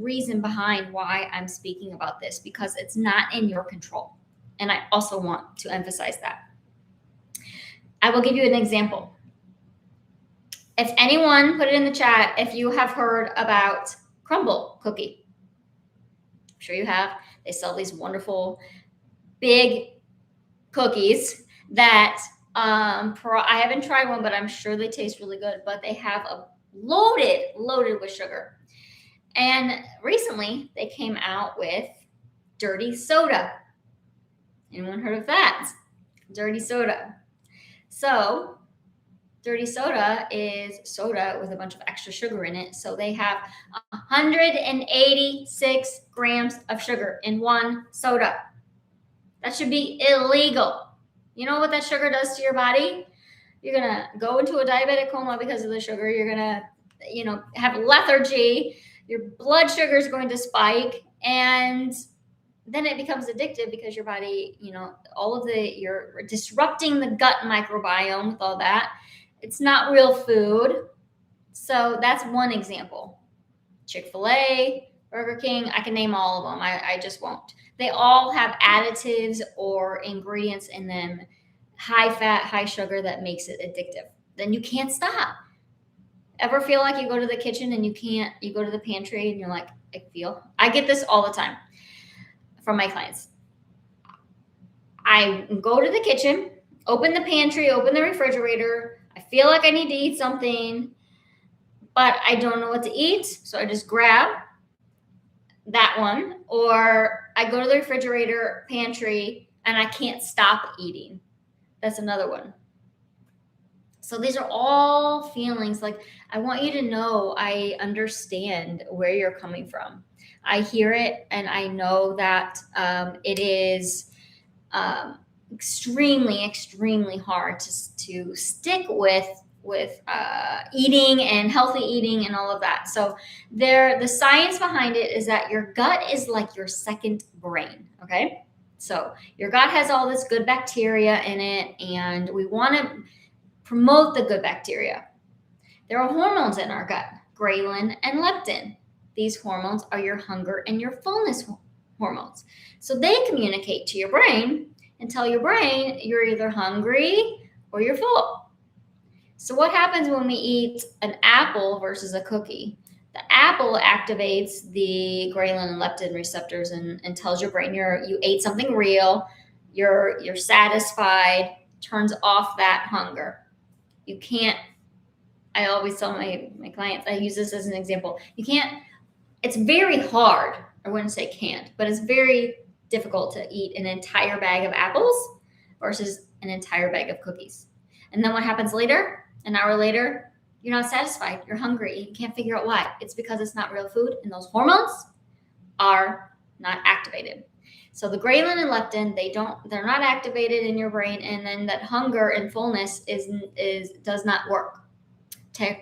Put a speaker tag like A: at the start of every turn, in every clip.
A: reason behind why I'm speaking about this, because it's not in your control. And I also want to emphasize that. I will give you an example. If anyone, put it in the chat if you have heard about crumble cookie. I'm sure you have. They sell these wonderful big cookies that I haven't tried one, but I'm sure they taste really good. But they have a loaded with sugar. And recently they came out with dirty soda. Anyone heard of that? Dirty soda. So dirty soda is soda with a bunch of extra sugar in it. So they have 186 grams of sugar in one soda. That should be illegal. You know what that sugar does to your body? You're going to go into a diabetic coma because of the sugar. You're going to, have lethargy. Your blood sugar is going to spike, and then it becomes addictive because your body, you're disrupting the gut microbiome with all that. It's not real food. So that's one example. Chick-fil-A, Burger King, I can name all of them. I just won't. They all have additives or ingredients in them, high fat, high sugar, that makes it addictive. Then you can't stop. Ever feel like you go to the kitchen and you go to the pantry and you're like, I get this all the time from my clients. I go to the kitchen, open the pantry, open the refrigerator. I feel like I need to eat something, but I don't know what to eat. So I just grab that one, or I go to the refrigerator, pantry, and I can't stop eating. That's another one. So these are all feelings. Like, I want you to know I understand where you're coming from. I hear it, and I know that it is extremely, extremely hard to stick with eating and healthy eating and all of that. So the science behind it is that your gut is like your second brain. Okay. So your gut has all this good bacteria in it, and we want to promote the good bacteria. There are hormones in our gut, ghrelin and leptin. These hormones are your hunger and your fullness hormones. So they communicate to your brain and tell your brain you're either hungry or you're full. So what happens when we eat an apple versus a cookie? The apple activates the ghrelin and leptin receptors and tells your brain you ate something real, you're satisfied, turns off that hunger. You can't, I always tell my clients, I use this as an example. It's very hard, I wouldn't say can't, but it's very difficult to eat an entire bag of apples versus an entire bag of cookies. And then what happens later? An hour later, you're not satisfied. You're hungry. You can't figure out why. It's because it's not real food, and those hormones are not activated. So the ghrelin and leptin, they're not activated in your brain, and then that hunger and fullness does not work. Trying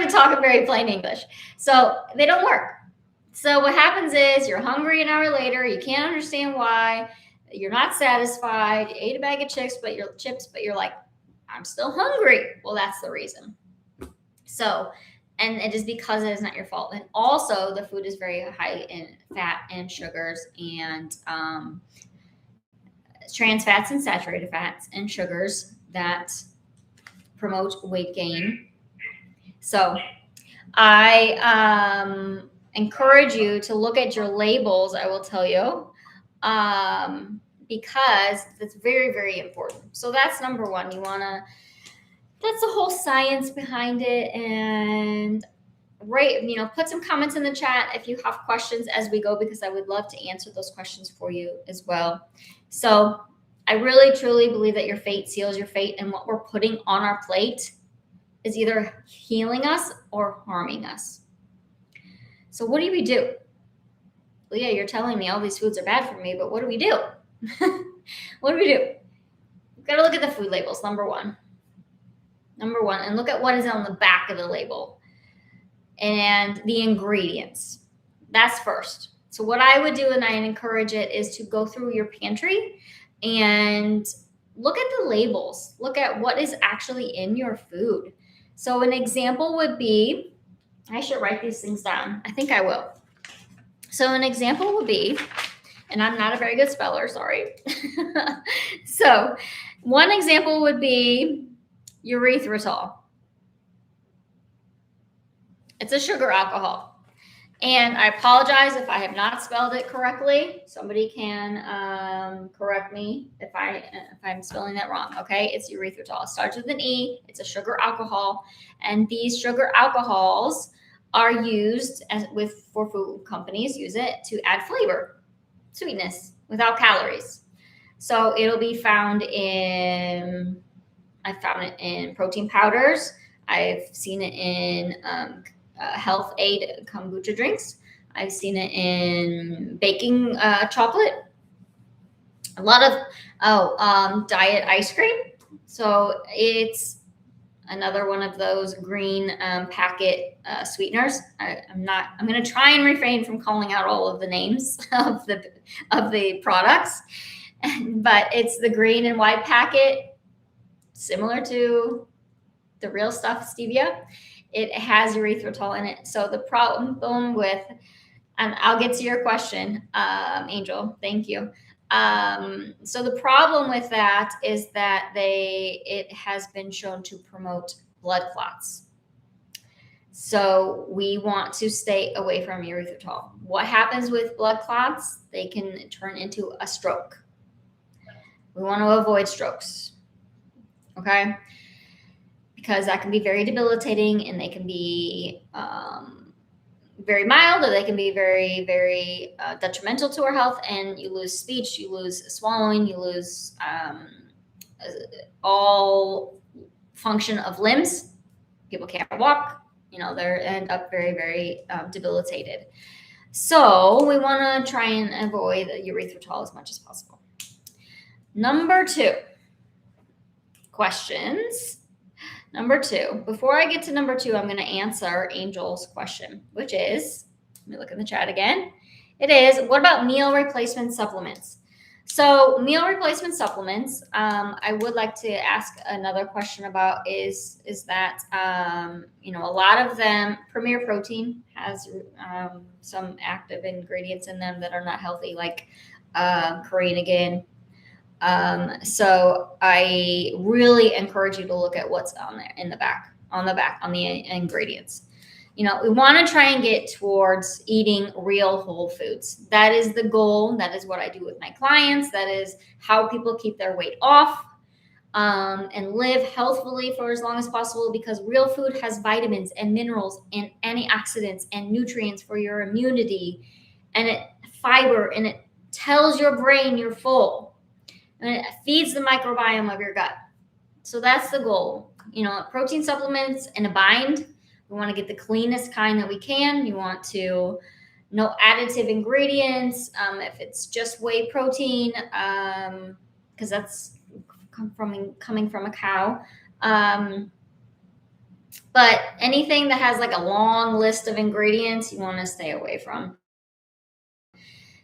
A: to talk in very plain English. So they don't work. So what happens is you're hungry an hour later. You can't understand why. You're not satisfied. You ate a bag of chips, but you're like, I'm still hungry. Well, that's the reason. So, and it is because it is not your fault. And also the food is very high in fat and sugars and trans fats and saturated fats and sugars that promote weight gain. So I encourage you to look at your labels, I will tell you, because that's very, very important. So that's number one. That's the whole science behind it. And put some comments in the chat if you have questions as we go, because I would love to answer those questions for you as well. So I really, truly believe that your fate seals your fate, and what we're putting on our plate is either healing us or harming us. So what do we do? Well, yeah, you're telling me all these foods are bad for me, but what do we do? What do we do? We've got to look at the food labels, number one, and look at what is on the back of the label and the ingredients. That's first. So what I would do, and I encourage it, is to go through your pantry and look at the labels. Look at what is actually in your food. So an example would be I should write these things down. I think I will. So an example would be, and I'm not a very good speller, sorry. So one example would be erythritol. It's a sugar alcohol. And I apologize if I have not spelled it correctly. Somebody can correct me if I'm spelling that wrong. Okay, it's erythritol. It starts with an E. It's a sugar alcohol, and these sugar alcohols are used for food companies use it to add flavor, sweetness without calories. So it'll be found in. I found it in protein powders. I've seen it in health aid kombucha drinks. I've seen it in baking chocolate. A lot of diet ice cream. So it's another one of those green packet sweeteners. I'm going to try and refrain from calling out all of the names of the products, but it's the green and white packet, similar to the real stuff stevia. It has erythritol in it. So the problem with, and I'll get to your question, Angel, thank you. So the problem with that is that it has been shown to promote blood clots. So we want to stay away from erythritol. What happens with blood clots? They can turn into a stroke. We want to avoid strokes. Okay? Because that can be very debilitating, and they can be very mild, or they can be very, very detrimental to our health, and you lose speech, you lose swallowing, you lose all function of limbs. People can't walk, they end up very, very debilitated. So we want to try and avoid erythritol as much as possible. Number 2, questions. Number 2, before I get to number 2, I'm going to answer Angel's question, which is, let me look in the chat again. It is, what about meal replacement supplements? So meal replacement supplements, I would like to ask another question about is that, a lot of them, Premier Protein has some active ingredients in them that are not healthy, like carrageenan. So I really encourage you to look at what's on there on the ingredients. We want to try and get towards eating real whole foods. That is the goal. That is what I do with my clients. That is how people keep their weight off and live healthfully for as long as possible, because real food has vitamins and minerals and antioxidants and nutrients for your immunity, and fiber, and it tells your brain you're full. And it feeds the microbiome of your gut. So that's the goal. Protein supplements in a bind. We want to get the cleanest kind that we can. You want to no additive ingredients. If it's just whey protein, because that's coming from a cow. But anything that has like a long list of ingredients, you want to stay away from.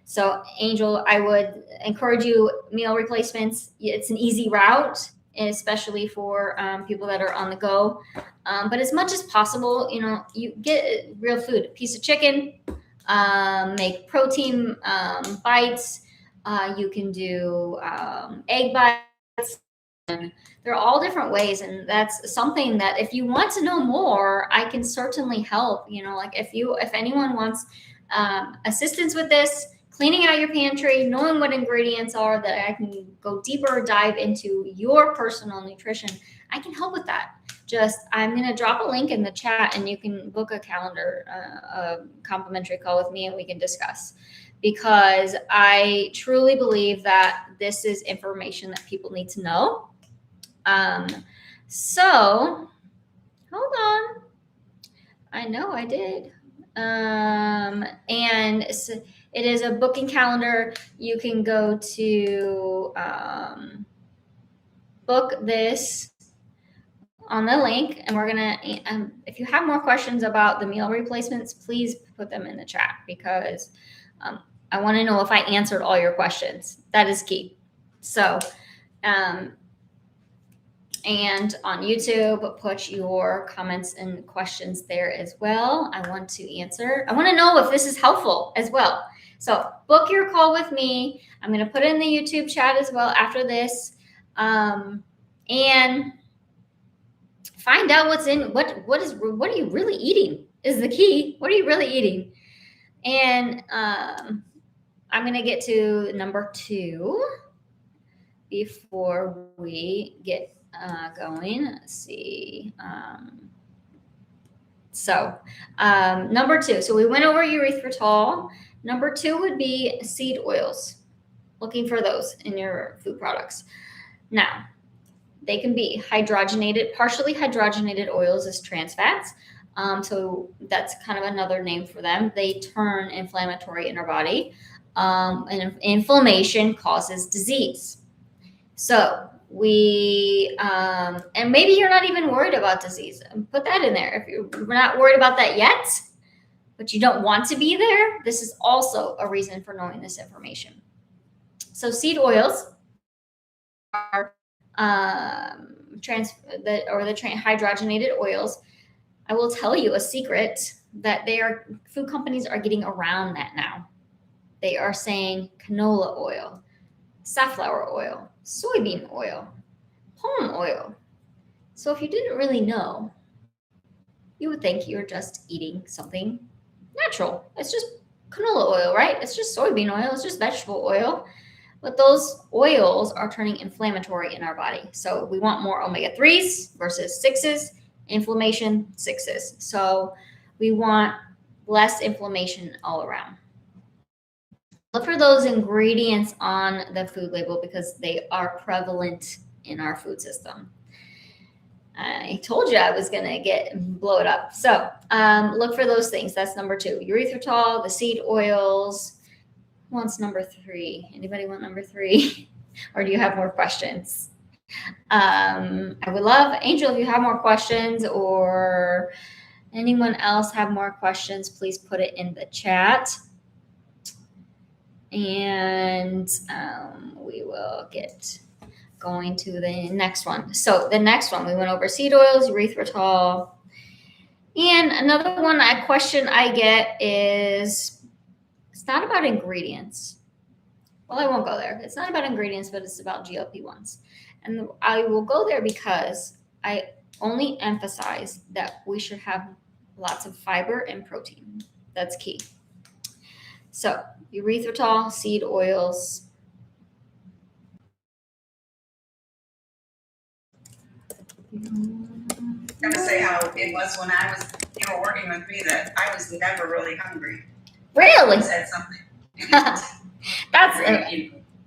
A: So, Angel, I would encourage you, meal replacements. It's an easy route, especially for people that are on the go. But as much as possible, you get real food, a piece of chicken, make protein bites. You can do egg bites. And there are all different ways, and that's something that if you want to know more, I can certainly help. Like if anyone wants assistance with this, cleaning out your pantry, knowing what ingredients are, that I can go deeper dive into your personal nutrition, I can help with that. I'm going to drop a link in the chat, and you can book a calendar, a complimentary call with me, and we can discuss, because I truly believe that this is information that people need to know. So hold on. I know I did. And it is a booking calendar. You can go to book this on the link, and we're gonna. If you have more questions about the meal replacements, please put them in the chat, because I want to know if I answered all your questions. That is key. So, And on YouTube, put your comments and questions there as well. I want to answer. I want to know if this is helpful as well. So book your call with me. I'm going to put it in the YouTube chat as well after this. And find out what's in what are you really eating is the key. What are you really eating? And I'm going to get to number 2 before we get going. Let's see. Number 2. So we went over erythritol. Number 2 would be seed oils. Looking for those in your food products. Now, they can be hydrogenated, partially hydrogenated oils as trans fats. So that's kind of another name for them. They turn inflammatory in our body, and inflammation causes disease. So we, and maybe you're not even worried about disease. Put that in there. If you're not worried about that yet, but you don't want to be there, this is also a reason for knowing this information. So seed oils are hydrogenated oils. I will tell you a secret that food companies are getting around that now. They are saying canola oil, safflower oil, soybean oil, palm oil. So if you didn't really know, you would think you're just eating something natural. It's just canola oil, right? It's just soybean oil. It's just vegetable oil. But those oils are turning inflammatory in our body. So we want more omega-3s versus 6s, inflammation 6s. So we want less inflammation all around. Look for those ingredients on the food label because they are prevalent in our food system. I told you I was going to blow it up. So look for those things. That's number 2. Erythritol, the seed oils. Who wants number 3? Anybody want number 3? Or do you have more questions? I would love, Angel, if you have more questions or anyone else have more questions, please put it in the chat. And we will get going to the next one. So the next one, we went over seed oils, erythritol. And another question I get is, it's not about ingredients. Well, I won't go there. It's not about ingredients, but it's about GLP-1s. And I will go there because I only emphasize that we should have lots of fiber and protein. That's key. So erythritol, seed oils.
B: I'm going to say how it was when you were working with me that I was never really hungry.
A: Really?
B: You said something.
A: That's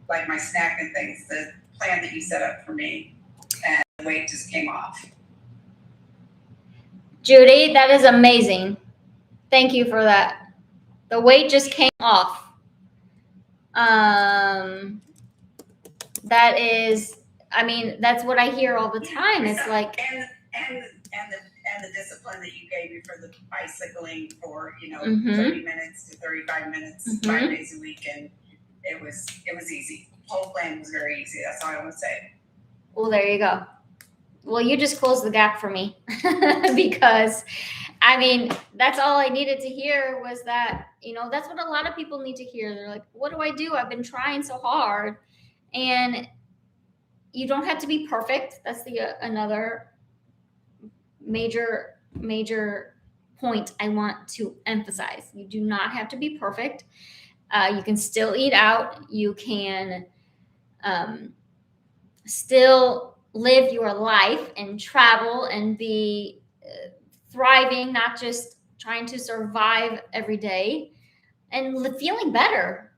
B: like my snack and things, the plan that you set up for me, and the weight just came off.
A: Judy, that is amazing. Thank you for that. The weight just came off. That is, I mean, that's what I hear all the time. It's like
B: and the discipline that you gave me for the bicycling for
A: 30
B: minutes to 35 minutes 5 days a week, and it was easy. The whole plan was very easy. That's all I want to say.
A: Well, there you go. Well, you just closed the gap for me because I mean, that's all I needed to hear was that, that's what a lot of people need to hear. They're like, what do I do? I've been trying so hard. And you don't have to be perfect. That's another major point I want to emphasize. You do not have to be perfect. You can still eat out. You can still live your life and travel and be thriving, not just trying to survive every day and feeling better.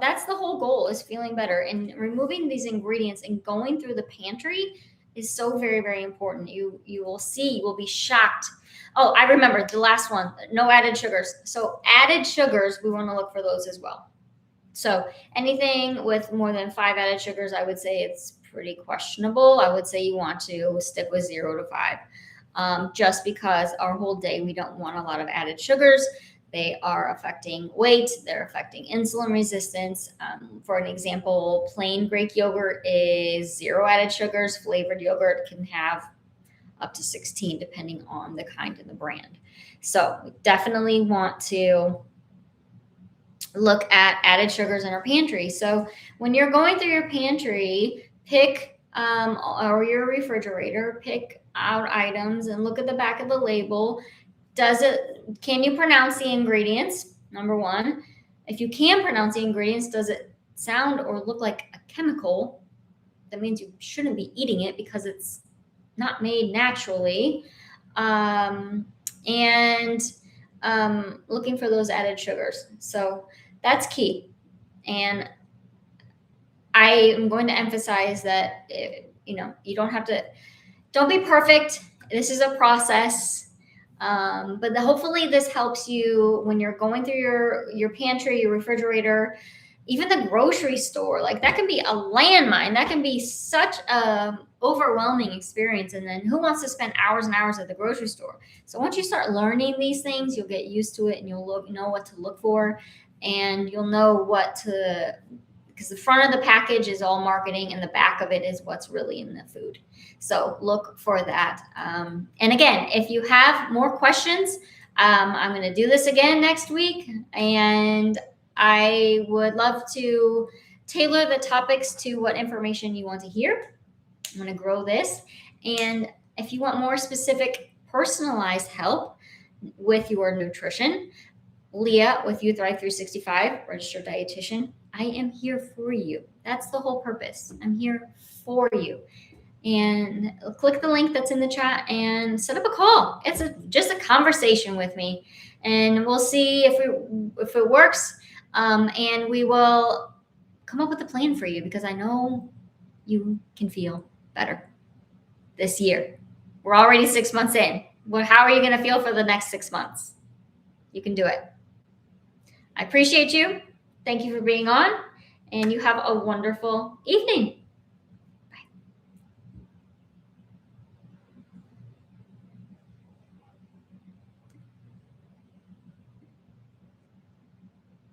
A: That's the whole goal, is feeling better, and removing these ingredients and going through the pantry is so very, very important. You will be shocked. Oh, I remember the last one, no added sugars. So added sugars, we want to look for those as well. So anything with more than 5 added sugars, I would say it's pretty questionable. I would say you want to stick with 0 to 5. Just because our whole day, we don't want a lot of added sugars. They are affecting weight. They're affecting insulin resistance. For an example, plain Greek yogurt is 0 added sugars. Flavored yogurt can have up to 16, depending on the kind and the brand. So we definitely want to look at added sugars in our pantry. So when you're going through your pantry, pick or your refrigerator, pick out items and look at the back of the label. Can you pronounce the ingredients? Number one. If you can pronounce the ingredients, does it sound or look like a chemical? That means you shouldn't be eating it because it's not made naturally. Looking for those added sugars. So that's key. And I am going to emphasize that, you don't be perfect. This is a process. But hopefully this helps you when you're going through your pantry, your refrigerator, even the grocery store. Like, that can be a landmine. That can be such a overwhelming experience. And then who wants to spend hours and hours at the grocery store? So once you start learning these things, you'll get used to it, and you'll know what to look for, and you'll know because the front of the package is all marketing and the back of it is what's really in the food. So look for that. And again, if you have more questions, I'm going to do this again next week, and I would love to tailor the topics to what information you want to hear. I'm going to grow this. And if you want more specific, personalized help with your nutrition, Leah with You Thrive 365, registered dietitian, I am here for you. That's the whole purpose. I'm here for you. And click the link that's in the chat and set up a call. It's just a conversation with me, and we'll see if it works. And we will come up with a plan for you, because I know you can feel better this year. We're already 6 months in. Well, how are you going to feel for the next 6 months? You can do it. I appreciate you. Thank you for being on, and you have a wonderful evening.